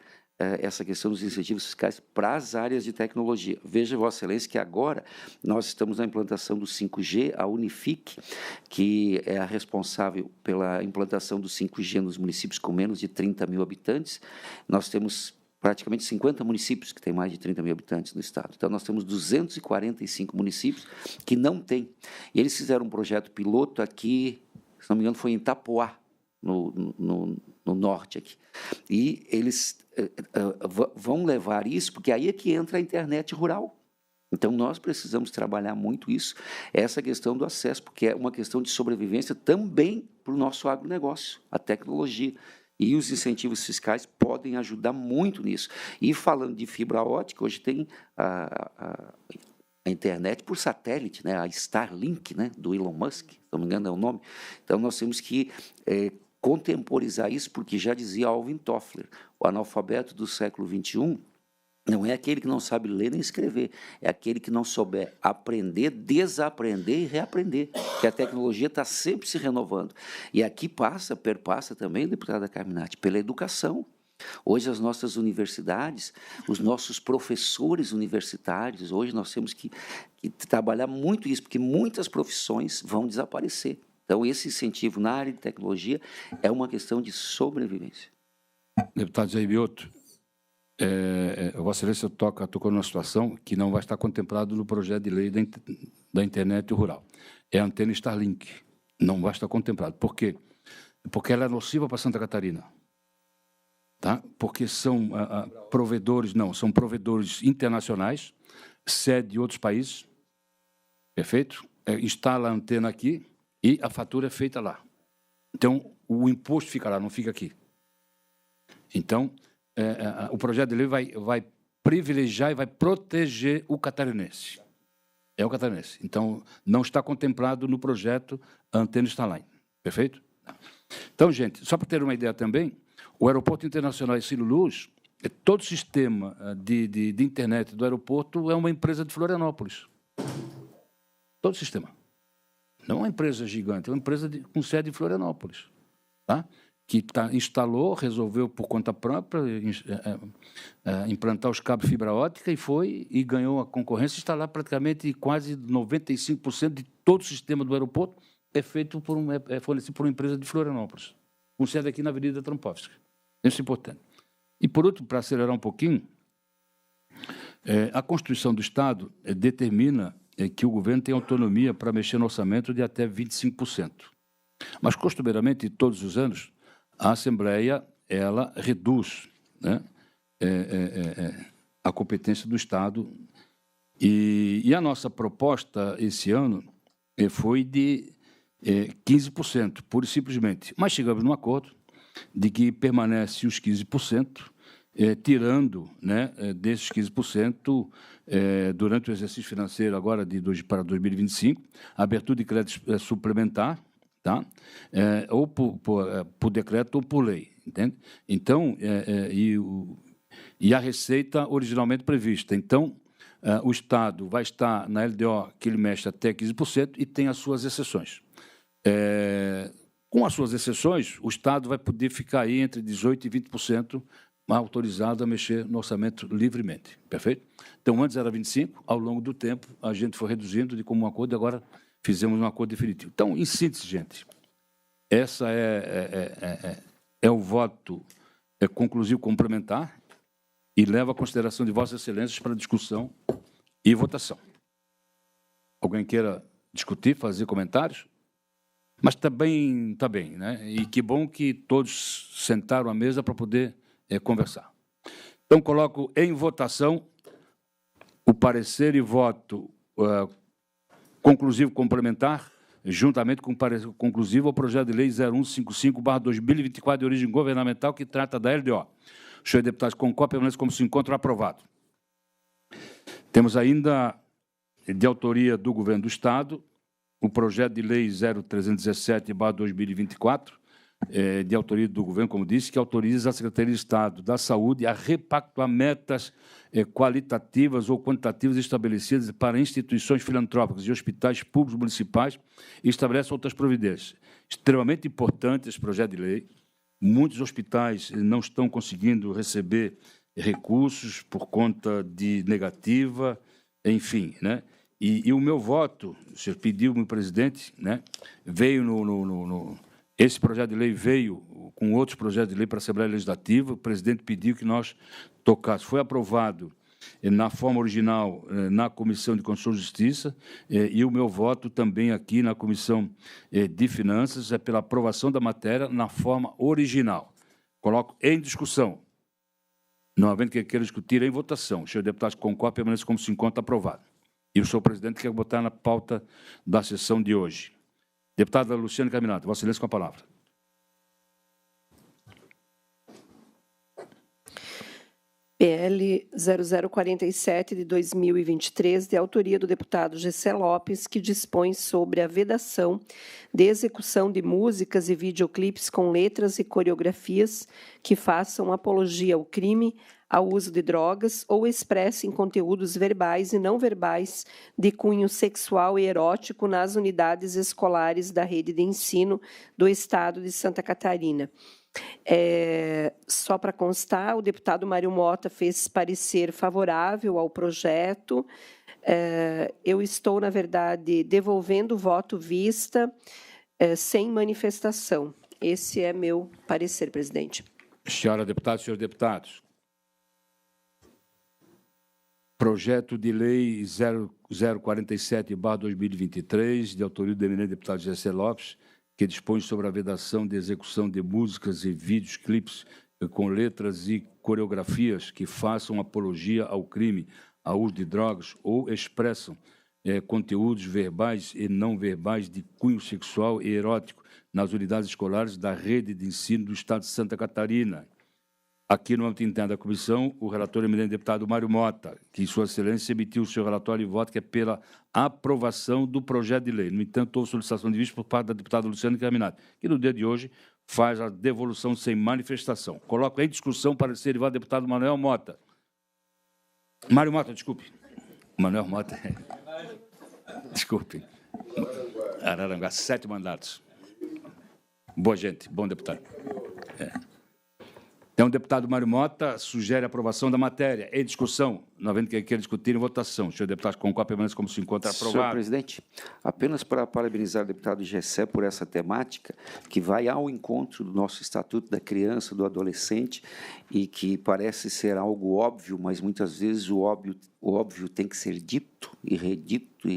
essa questão dos incentivos fiscais para as áreas de tecnologia. Veja, Vossa Excelência, que agora nós estamos na implantação do 5G, a Unifique, que é a responsável pela implantação do 5G nos municípios com menos de 30 mil habitantes. Nós temos praticamente 50 municípios que têm mais de 30 mil habitantes no estado. Então, nós temos 245 municípios que não têm. E eles fizeram um projeto piloto aqui, se não me engano, foi em Itapoá, no norte aqui. E eles vão levar isso, porque aí é que entra a internet rural. Então, nós precisamos trabalhar muito isso, essa questão do acesso, porque é uma questão de sobrevivência também para o nosso agronegócio, a tecnologia. E os incentivos fiscais podem ajudar muito nisso. E falando de fibra ótica, hoje tem a internet por satélite, né? A Starlink, né? Do Elon Musk, se não me engano é o nome. Então, nós temos que contemporizar isso, porque já dizia Alvin Toffler, o analfabeto do século XXI não é aquele que não sabe ler nem escrever, é aquele que não souber aprender, desaprender e reaprender, que a tecnologia está sempre se renovando. E aqui perpassa também, deputada Carminati, pela educação. Hoje as nossas universidades, os nossos professores universitários, hoje nós temos que trabalhar muito isso, porque muitas profissões vão desaparecer. Então, esse incentivo na área de tecnologia é uma questão de sobrevivência. Deputado Jair Bioto, Vossa Excelência tocou numa situação que não vai estar contemplado no projeto de lei da internet rural. É a antena Starlink. Não vai estar contemplado. Por quê? Porque ela é nociva para Santa Catarina. Tá? Porque são são provedores internacionais, sede de outros países, perfeito? Instala a antena aqui e a fatura é feita lá. Então, o imposto fica lá, não fica aqui. Então, o projeto de lei vai privilegiar e vai proteger o catarinense. É o catarinense. Então, não está contemplado no projeto a antena Starlink. Perfeito? Então, gente, só para ter uma ideia também, o Aeroporto Internacional Hercílio Luz, todo o sistema de internet do aeroporto é uma empresa de Florianópolis. Todo o sistema. Não é uma empresa gigante, é uma empresa com sede em Florianópolis. Tá? Que instalou, resolveu por conta própria implantar os cabos fibra ótica e ganhou a concorrência, instalar praticamente quase 95% de todo o sistema do aeroporto é fornecido por uma empresa de Florianópolis, com sede aqui na Avenida Trampovsky. Isso é importante. E, por outro, para acelerar um pouquinho, a Constituição do Estado determina que o governo tem autonomia para mexer no orçamento de até 25%. Mas, costumeiramente, todos os anos, a Assembleia ela reduz, né, a competência do Estado. E a nossa proposta esse ano foi de 15%, pura e simplesmente. Mas chegamos num acordo de que permanece os 15%, tirando, né, desses 15%, durante o exercício financeiro agora para 2025, a abertura de crédito suplementar, tá? Ou por decreto ou por lei, entende? Então, e a receita originalmente prevista. Então, o Estado vai estar na LDO, que ele mexe até 15%, e tem as suas exceções. Com as suas exceções, o Estado vai poder ficar aí entre 18% e 20% autorizado a mexer no orçamento livremente, perfeito? Então, antes era 25%, ao longo do tempo, a gente foi reduzindo de comum acordo, e agora fizemos um acordo definitivo. Então, em síntese, gente, essa é o voto conclusivo complementar e leva a consideração de Vossas Excelências para discussão e votação. Alguém queira discutir, fazer comentários? Mas está bem, né? E que bom que todos sentaram à mesa para poder conversar. Então, coloco em votação o parecer e voto conclusivo complementar, juntamente com o parecer conclusivo ao projeto de lei 0155/2024, de origem governamental, que trata da LDO. Os senhores deputados com cópia permanece como se encontra aprovado. Temos ainda, de autoria do Governo do Estado, o projeto de lei 0317/2024, de autoria do Governo, como disse, que autoriza a Secretaria de Estado da Saúde a repactuar metas qualitativas ou quantitativas estabelecidas para instituições filantrópicas e hospitais públicos municipais e estabelece outras providências. Extremamente importante esse projeto de lei. Muitos hospitais não estão conseguindo receber recursos por conta de negativa, enfim, né? E o meu voto, o senhor pediu-me, presidente, né? Veio esse projeto de lei veio com outros projetos de lei para a Assembleia Legislativa. O presidente pediu que nós tocássemos. Foi aprovado na forma original na Comissão de Constituição e Justiça, e o meu voto também aqui na Comissão de Finanças é pela aprovação da matéria na forma original. Coloco em discussão. Não havendo que queira discutir, em votação. O senhor deputado concorde, permanece como se encontra aprovado. E o senhor presidente quer botar na pauta da sessão de hoje. Deputada Luciane Carminato, Vossa Excelência com a palavra. PL 0047 de 2023, de autoria do deputado Gessé Lopes, que dispõe sobre a vedação de execução de músicas e videoclipes com letras e coreografias que façam apologia ao crime, ao uso de drogas ou expressem conteúdos verbais e não verbais de cunho sexual e erótico nas unidades escolares da rede de ensino do Estado de Santa Catarina. Só para constar, o deputado Mário Mota fez parecer favorável ao projeto. Eu estou, na verdade, devolvendo o voto vista sem manifestação. Esse é meu parecer, presidente. Senhora deputada, senhores deputados. Projeto de lei 0047/2023, de autoria do eminente deputado Gessé Lopes, que dispõe sobre a vedação de execução de músicas e vídeos, clipes com letras e coreografias que façam apologia ao crime, ao uso de drogas ou expressam conteúdos verbais e não verbais de cunho sexual e erótico nas unidades escolares da rede de ensino do Estado de Santa Catarina. Aqui no âmbito interno da comissão, o relator eminente deputado Mário Mota, que, em sua excelência, emitiu o seu relatório e voto, que é pela aprovação do projeto de lei. No entanto, houve solicitação de vista por parte da deputada Luciane Carminato, que, no dia de hoje, faz a devolução sem manifestação. Coloco em discussão para ser derivado deputado Manuel Mota. Mário Mota, desculpe. Manuel Mota. Desculpe. Araranguá, 7 mandatos. Boa gente, bom deputado. Então, o deputado Mário Mota sugere a aprovação da matéria. Em discussão, não havendo quem queira discutir, em votação. O senhor deputado concorde, permanece como se encontra aprovado. Senhor presidente, apenas para parabenizar o deputado Gessé por essa temática, que vai ao encontro do nosso Estatuto da Criança, do Adolescente, e que parece ser algo óbvio, mas muitas vezes o óbvio tem que ser dito e redito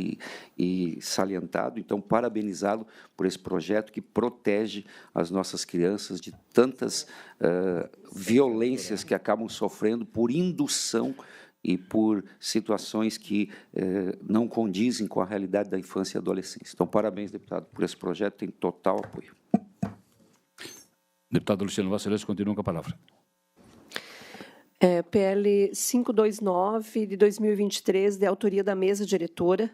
e salientado. Então, parabenizá-lo por esse projeto que protege as nossas crianças de tantas violências que acabam sofrendo por indução e por situações que não condizem com a realidade da infância e adolescência. Então, parabéns, deputado, por esse projeto, tem total apoio. Deputado Luciano, Vossa Excelência continua com a palavra. PL 529, de 2023, de autoria da mesa diretora,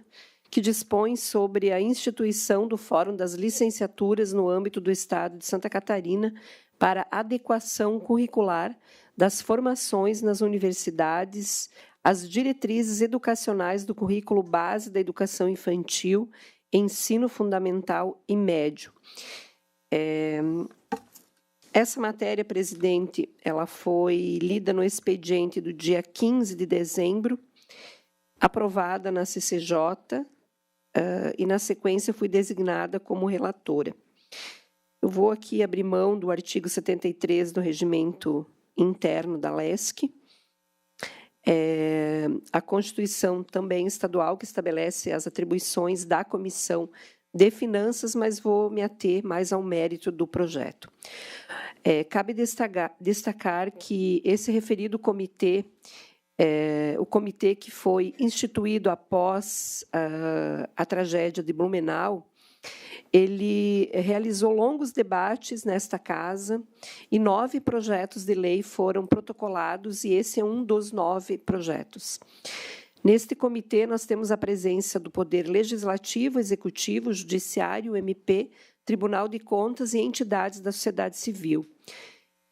que dispõe sobre a instituição do Fórum das Licenciaturas no âmbito do Estado de Santa Catarina para adequação curricular das formações nas universidades às diretrizes educacionais do currículo base da educação infantil, ensino fundamental e médio. Essa matéria, presidente, ela foi lida no expediente do dia 15 de dezembro, aprovada na CCJ, e, na sequência, fui designada como relatora. Eu vou aqui abrir mão do artigo 73 do regimento interno da LESC. A Constituição também estadual, que estabelece as atribuições da Comissão de Finanças, mas vou me ater mais ao mérito do projeto. Cabe destacar que esse referido comitê, o comitê que foi instituído após a tragédia de Blumenau, ele realizou longos debates nesta casa e 9 projetos de lei foram protocolados, e esse é um dos 9 projetos. Neste comitê, nós temos a presença do Poder Legislativo, Executivo, Judiciário, MP, Tribunal de Contas e entidades da sociedade civil.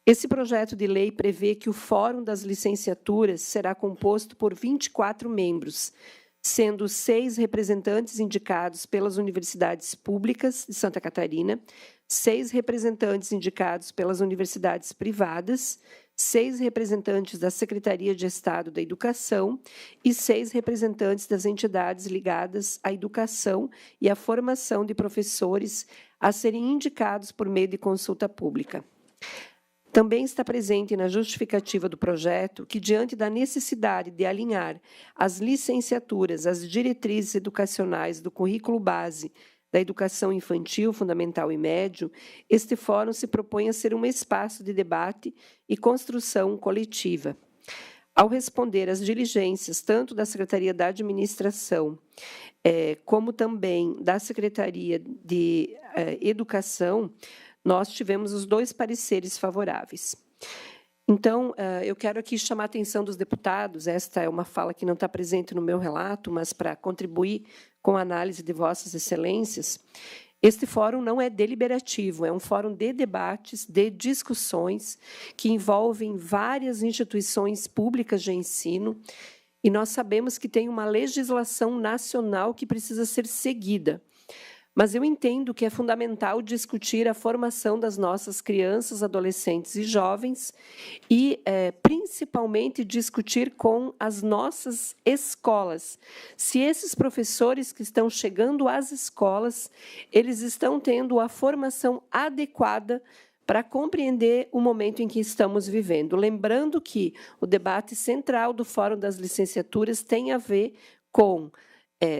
Esse projeto de lei prevê que o Fórum das Licenciaturas será composto por 24 membros, sendo 6 representantes indicados pelas universidades públicas de Santa Catarina, 6 representantes indicados pelas universidades privadas, 6 representantes da Secretaria de Estado da Educação e 6 representantes das entidades ligadas à educação e à formação de professores a serem indicados por meio de consulta pública. Também está presente na justificativa do projeto que, diante da necessidade de alinhar as licenciaturas às diretrizes educacionais do currículo base da educação infantil, fundamental e médio, este fórum se propõe a ser um espaço de debate e construção coletiva. Ao responder às diligências, tanto da Secretaria da Administração, como também da Secretaria de Educação, nós tivemos os 2 pareceres favoráveis. Então, eu quero aqui chamar a atenção dos deputados, esta é uma fala que não está presente no meu relato, mas para contribuir com a análise de vossas excelências, este fórum não é deliberativo, é um fórum de debates, de discussões, que envolvem várias instituições públicas de ensino, e nós sabemos que tem uma legislação nacional que precisa ser seguida. Mas eu entendo que é fundamental discutir a formação das nossas crianças, adolescentes e jovens e, principalmente, discutir com as nossas escolas. Se esses professores que estão chegando às escolas, eles estão tendo a formação adequada para compreender o momento em que estamos vivendo. Lembrando que o debate central do Fórum das Licenciaturas tem a ver com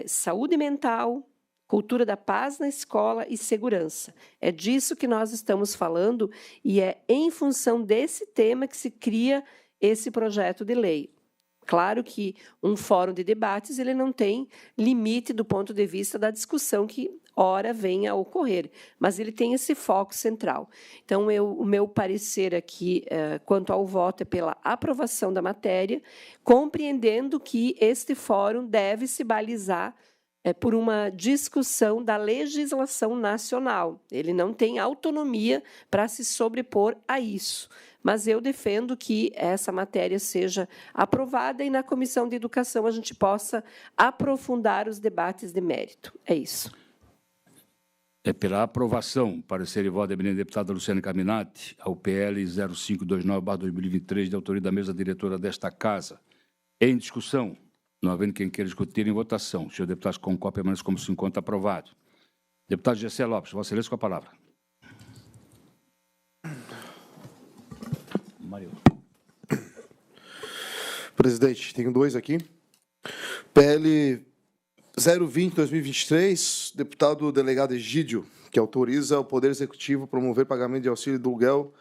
saúde mental, cultura da paz na escola e segurança. É disso que nós estamos falando e é em função desse tema que se cria esse projeto de lei. Claro que um fórum de debates ele não tem limite do ponto de vista da discussão que, ora, venha a ocorrer, mas ele tem esse foco central. Então, o meu parecer aqui, quanto ao voto, é pela aprovação da matéria, compreendendo que este fórum deve se balizar por uma discussão da legislação nacional. Ele não tem autonomia para se sobrepor a isso. Mas eu defendo que essa matéria seja aprovada e, na Comissão de Educação, a gente possa aprofundar os debates de mérito. É isso. Pela aprovação, parecer e voto da eminente deputada Luciane Caminati, ao PL 0529/2023, de autoria da mesa diretora desta Casa. Em discussão. Não havendo quem queira discutir, em votação. O senhor deputado com cópia permanece como se encontra aprovado. Deputado Gessé Lopes, Vossa Excelência, com a palavra. Mario. Presidente, tenho 2 aqui. PL 020/2023, deputado delegado Egídio, que autoriza o Poder Executivo a promover pagamento de auxílio do aluguel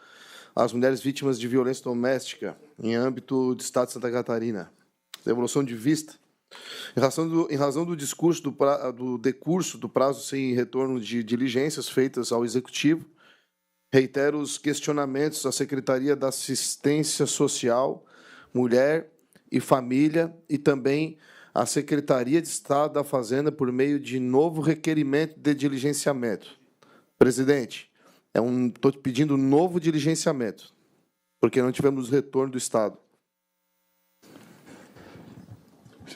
às mulheres vítimas de violência doméstica em âmbito do Estado de Santa Catarina. Devolução de vista. Em razão do discurso do decurso do prazo sem retorno de diligências feitas ao Executivo, reitero os questionamentos à Secretaria da Assistência Social, Mulher e Família e também à Secretaria de Estado da Fazenda por meio de novo requerimento de diligenciamento. Presidente, estou pedindo um novo diligenciamento, porque não tivemos retorno do Estado.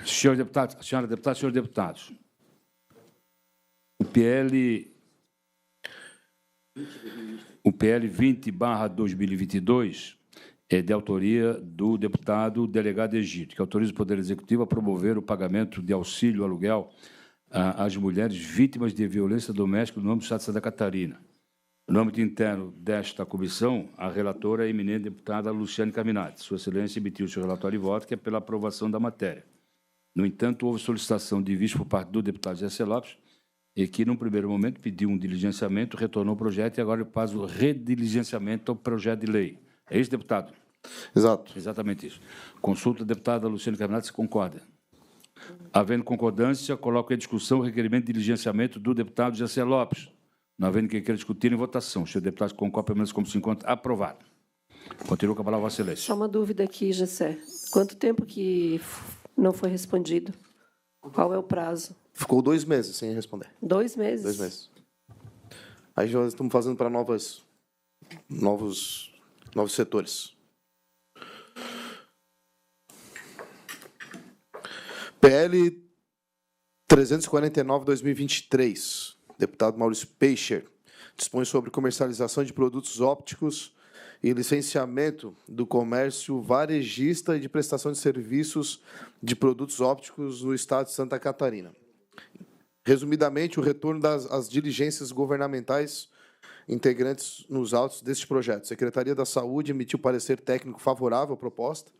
Senhor deputado, senhora deputada, senhores deputados, o PL 20/2022 é de autoria do deputado delegado Egídio, que autoriza o Poder Executivo a promover o pagamento de auxílio aluguel às mulheres vítimas de violência doméstica no âmbito do Estado de Santa Catarina. No âmbito interno desta comissão, a relatora é a eminente deputada Luciane Carminati. Sua Excelência emitiu seu relatório de voto, que é pela aprovação da matéria. No entanto, houve solicitação de vista por parte do deputado José Lopes, e que, num primeiro momento, pediu um diligenciamento, retornou o projeto e agora faz o rediligenciamento ao projeto de lei. É isso, deputado? Exato. Exatamente isso. Consulta a deputada Luciane Carminati, se concorda. Havendo concordância, coloco em discussão o requerimento de diligenciamento do deputado José Lopes. Não havendo quem queira discutir em votação. O senhor deputado concorda, pelo menos como se encontra, aprovado. Continuo com a palavra, Vossa Excelência. Só uma dúvida aqui, Gessé. Quanto tempo que não foi respondido? Qual é o prazo? Ficou 2 meses sem responder. 2 meses? 2 meses. Aí já estamos fazendo para novos setores. PL 349/2023, deputado Maurício Peixer, dispõe sobre comercialização de produtos ópticos e licenciamento do comércio varejista e de prestação de serviços de produtos ópticos no Estado de Santa Catarina. Resumidamente, o retorno das diligências governamentais integrantes nos autos deste projeto. A Secretaria da Saúde emitiu parecer técnico favorável à proposta,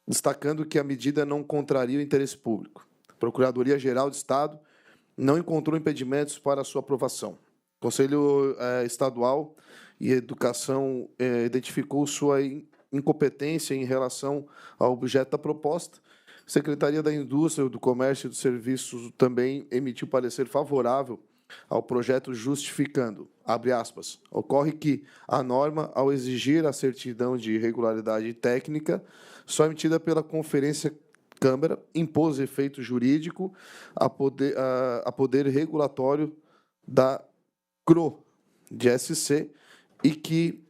destacando que a medida não contraria o interesse público. A Procuradoria-Geral de Estado não encontrou impedimentos para a sua aprovação. O Conselho Estadual e Educação identificou sua incompetência em relação ao objeto da proposta. A Secretaria da Indústria, do Comércio e dos Serviços também emitiu parecer favorável ao projeto, justificando, abre aspas, ocorre que a norma, ao exigir a certidão de regularidade técnica, só emitida pela Conferência Câmara, impôs efeito jurídico a poder regulatório da CRO de SC e que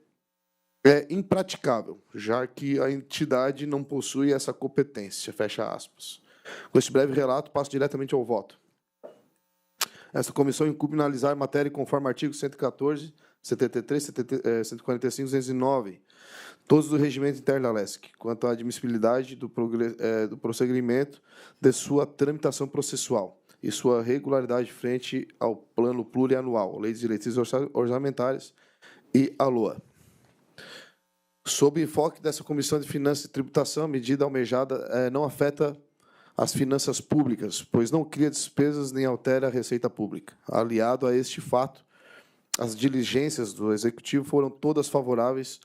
é impraticável, já que a entidade não possui essa competência, fecha aspas. Com este breve relato, passo diretamente ao voto. Esta comissão incumbe analisar matéria conforme artigo 114, 73, 145, 209, todos do regimento interno da LESC, quanto à admissibilidade do prosseguimento de sua tramitação processual e sua regularidade frente ao plano plurianual, lei de diretrizes orçamentárias e a LOA. Sob o enfoque dessa Comissão de Finanças e Tributação, a medida almejada não afeta as finanças públicas, pois não cria despesas nem altera a receita pública. Aliado a este fato, as diligências do Executivo foram todas favoráveis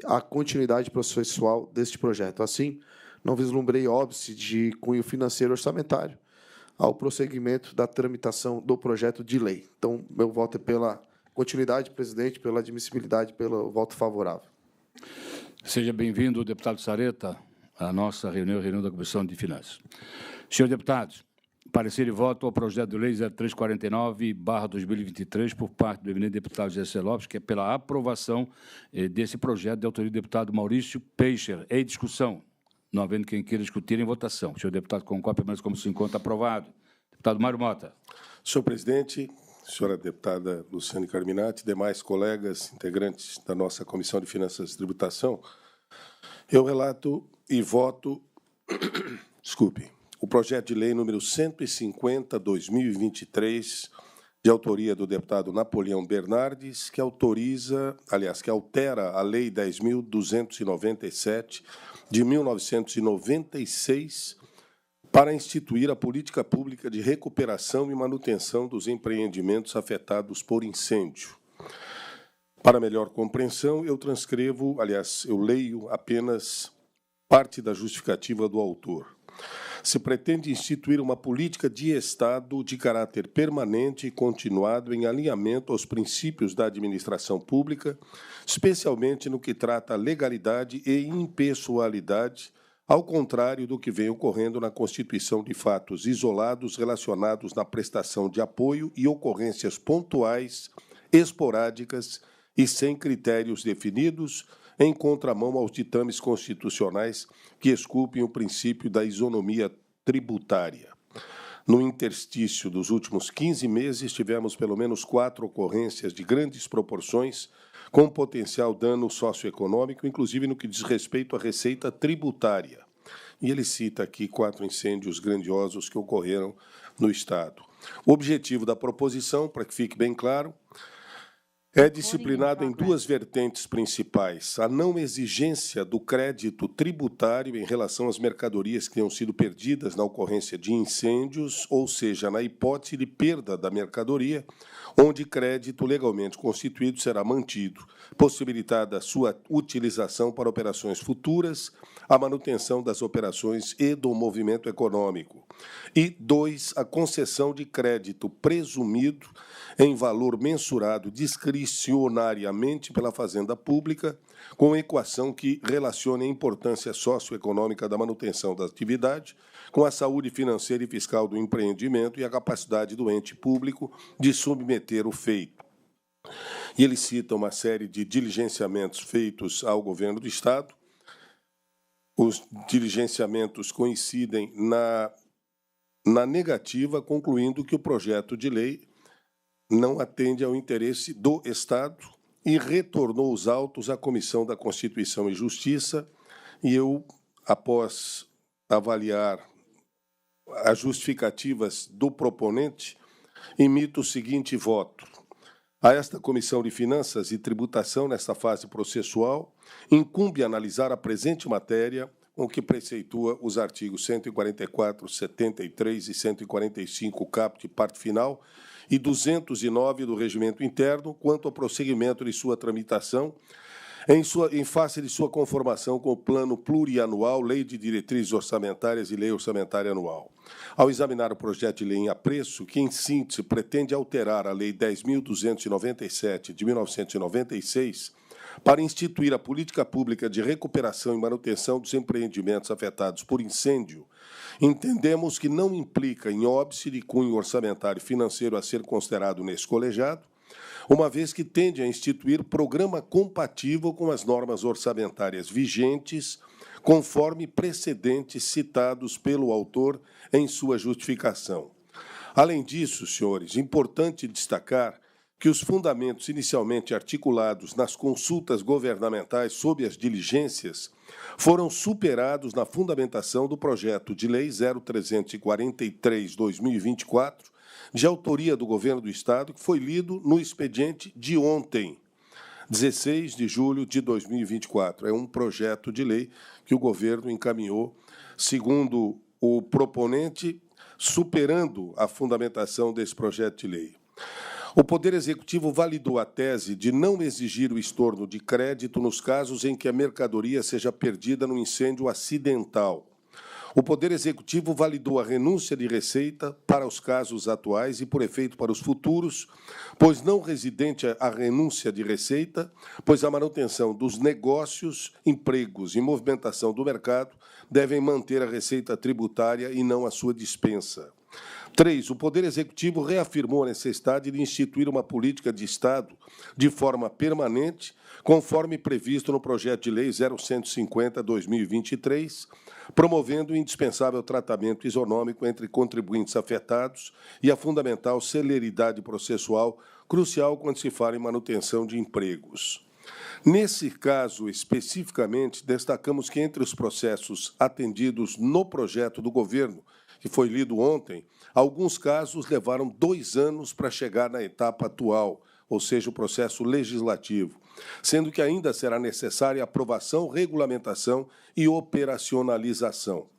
à continuidade processual deste projeto. Assim, não vislumbrei óbice de cunho financeiro orçamentário ao prosseguimento da tramitação do projeto de lei. Então, meu voto é pela continuidade, presidente, pela admissibilidade, pelo voto favorável. Seja bem-vindo, deputado Sareta, à nossa reunião da Comissão de Finanças. Senhores deputados, parecer e voto ao projeto de lei 0349/2023 por parte do eminente deputado José Lopes, que é pela aprovação desse projeto de autoria do deputado Maurício Peixer. Em discussão, não havendo quem queira discutir, em votação. Senhor deputado, concorda, mas como se encontra, aprovado. Deputado Mário Mota. Senhor presidente, senhora deputada Luciane Carminati, demais colegas integrantes da nossa Comissão de Finanças e Tributação, eu relato e voto, o projeto de lei número 150/2023, de autoria do deputado Napoleão Bernardes, que autoriza, aliás, que altera a Lei 10.297, de 1996, para instituir a política pública de recuperação e manutenção dos empreendimentos afetados por incêndio. Para melhor compreensão, eu transcrevo, aliás, eu leio apenas parte da justificativa do autor. Se pretende instituir uma política de Estado de caráter permanente e continuado em alinhamento aos princípios da administração pública, especialmente no que trata a legalidade e impessoalidade, ao contrário do que vem ocorrendo na constituição de fatos isolados relacionados na prestação de apoio e ocorrências pontuais, esporádicas e sem critérios definidos, em contramão aos ditames constitucionais que esculpem o princípio da isonomia tributária. No interstício dos últimos 15 meses, tivemos pelo menos 4 ocorrências de grandes proporções, com potencial dano socioeconômico, inclusive no que diz respeito à receita tributária. E ele cita aqui 4 incêndios grandiosos que ocorreram no Estado. O objetivo da proposição, para que fique bem claro, É disciplinado em duas vertentes principais: a não exigência do crédito tributário em relação às mercadorias que tenham sido perdidas na ocorrência de incêndios, ou seja, na hipótese de perda da mercadoria, onde crédito legalmente constituído será mantido, possibilitada a sua utilização para operações futuras, a manutenção das operações e do movimento econômico. E 2, a concessão de crédito presumido em valor mensurado discricionariamente pela Fazenda Pública, com equação que relacione a importância socioeconômica da manutenção da atividade com a saúde financeira e fiscal do empreendimento e a capacidade do ente público de submeter o feito. E ele cita uma série de diligenciamentos feitos ao governo do Estado. Os diligenciamentos coincidem na negativa, concluindo que o projeto de lei não atende ao interesse do Estado e retornou os autos à Comissão da Constituição e Justiça. E eu, após avaliar as justificativas do proponente, emito o seguinte voto. A esta Comissão de Finanças e Tributação, nesta fase processual, incumbe analisar a presente matéria, com o que preceitua os artigos 144, 73 e 145, caput, parte final, e 209 do Regimento Interno, quanto ao prosseguimento de sua tramitação, em face de sua conformação com o Plano Plurianual, Lei de Diretrizes Orçamentárias e Lei Orçamentária Anual. Ao examinar o projeto de lei em apreço, que, em síntese, pretende alterar a Lei 10.297, de 1996, para instituir a política pública de recuperação e manutenção dos empreendimentos afetados por incêndio, entendemos que não implica em óbice de cunho orçamentário e financeiro a ser considerado nesse colegiado, uma vez que tende a instituir programa compatível com as normas orçamentárias vigentes, conforme precedentes citados pelo autor em sua justificação. Além disso, senhores, importante destacar que os fundamentos inicialmente articulados nas consultas governamentais sob as diligências foram superados na fundamentação do projeto de lei 0343/2024, de autoria do Governo do Estado, que foi lido no expediente de ontem, 16 de julho de 2024. É um projeto de lei que o governo encaminhou, segundo o proponente, superando a fundamentação desse projeto de lei. O Poder Executivo validou a tese de não exigir o estorno de crédito nos casos em que a mercadoria seja perdida no incêndio acidental. O Poder Executivo validou a renúncia de receita para os casos atuais e, por efeito, para os futuros, pois não residente a renúncia de receita, pois a manutenção dos negócios, empregos e movimentação do mercado devem manter a receita tributária e não a sua dispensa. 3. O Poder Executivo reafirmou a necessidade de instituir uma política de Estado de forma permanente, conforme previsto no projeto de lei 0150/2023, promovendo o indispensável tratamento isonômico entre contribuintes afetados e a fundamental celeridade processual, crucial quando se fala em manutenção de empregos. Nesse caso, especificamente, destacamos que, entre os processos atendidos no projeto do governo, que foi lido ontem, alguns casos levaram 2 anos para chegar na etapa atual, ou seja, o processo legislativo, sendo que ainda será necessária aprovação, regulamentação e operacionalização.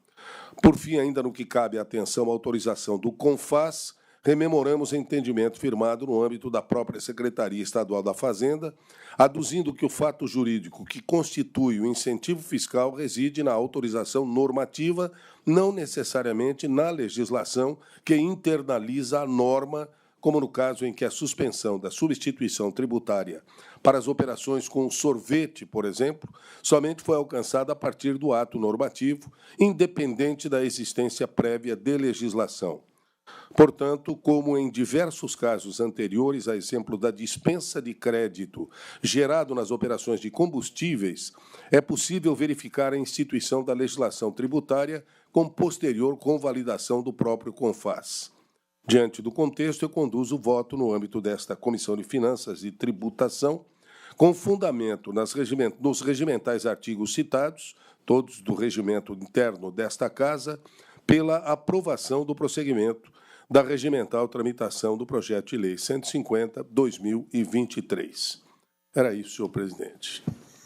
Por fim, ainda no que cabe à atenção à autorização do CONFAS, rememoramos o entendimento firmado no âmbito da própria Secretaria Estadual da Fazenda, aduzindo que o fato jurídico que constitui o incentivo fiscal reside na autorização normativa, não necessariamente na legislação que internaliza a norma, como no caso em que a suspensão da substituição tributária para as operações com sorvete, por exemplo, somente foi alcançada a partir do ato normativo, independente da existência prévia de legislação. Portanto, como em diversos casos anteriores, a exemplo da dispensa de crédito gerado nas operações de combustíveis, é possível verificar a instituição da legislação tributária com posterior convalidação do próprio CONFAS. Diante do contexto, eu conduzo o voto no âmbito desta Comissão de Finanças e Tributação, com fundamento nos regimentais artigos citados, todos do regimento interno desta Casa, pela aprovação do prosseguimento da regimental tramitação do projeto de lei 150/2023. Era isso, senhor presidente.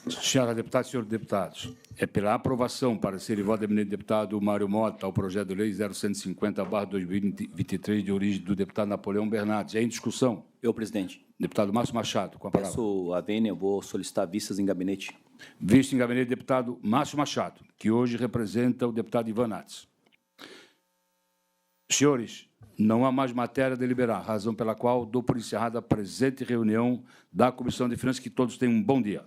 Senhora deputada, senhores deputados, é pela aprovação, parecer e voto do eminente deputado Mário Mota, ao projeto de lei 0150/2023, de origem do deputado Napoleão Bernardes. É em discussão. Eu, presidente. Deputado Márcio Machado, com a palavra. Peço a vênia, eu vou solicitar vistas em gabinete. Visto em gabinete, deputado Márcio Machado, que hoje representa o deputado Ivan Nats. Senhores, não há mais matéria a deliberar, razão pela qual dou por encerrada a presente reunião da Comissão de Finanças. Que todos tenham um bom dia.